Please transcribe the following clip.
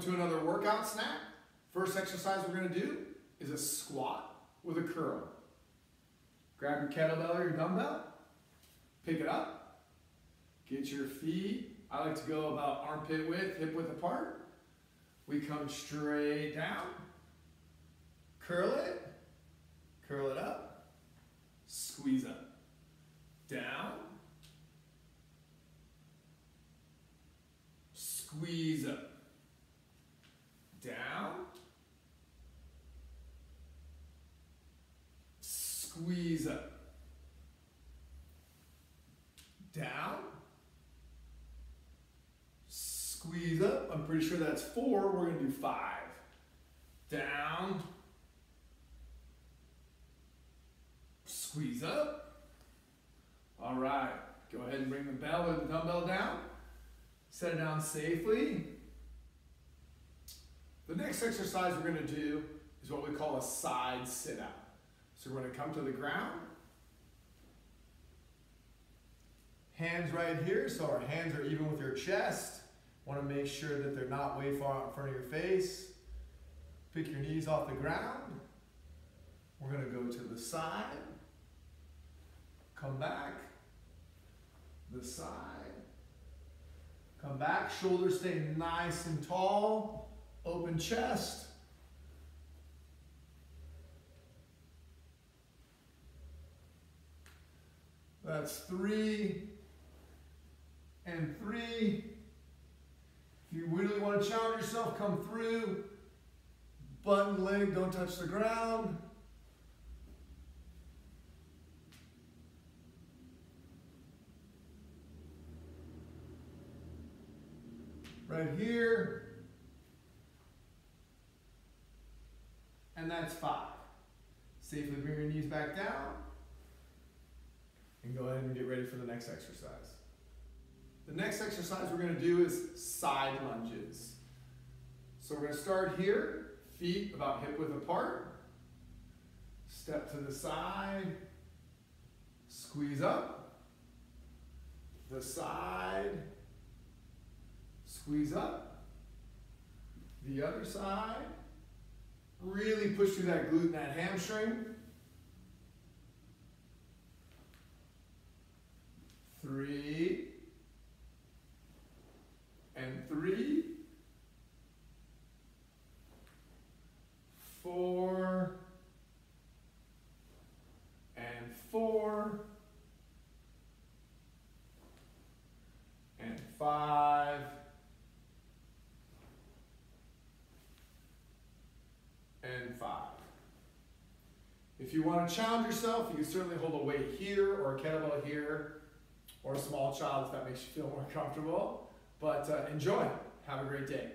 to another workout snack. First exercise we're going to do is a squat with a curl. Grab your kettlebell or your dumbbell, pick it up, get your feet, I like to go about armpit width, hip width apart. We come straight down, curl it up, squeeze up, down, squeeze up, down, squeeze up, down, squeeze up. I'm pretty sure that's 4. We're going to do 5. Down, squeeze up. All right, go ahead and bring the bell or the dumbbell down. Set it down safely. The next exercise we're going to do is what we call a side sit-out. So we're going to come to the ground. Hands right here, so our hands are even with your chest. Want to make sure that they're not way far out in front of your face. Pick your knees off the ground. We're going to go to the side. Come back. The side. Come back. Shoulders stay nice and tall. Open chest. That's 3 and 3. If you really want to challenge yourself, come through. Butt and leg don't touch the ground. Right here. And that's 5. Safely bring your knees back down. And go ahead and get ready for the next exercise. The next exercise we're going to do is side lunges. So we're going to start here, feet about hip width apart. Step to the side, squeeze up, the side, squeeze up, the other side. Really push through that glute and that hamstring. 3 and 3, 4 and 4 and 5 and 5. If you want to challenge yourself, you can certainly hold a weight here or a kettlebell here, or a small child if that makes you feel more comfortable. But enjoy. Have a great day.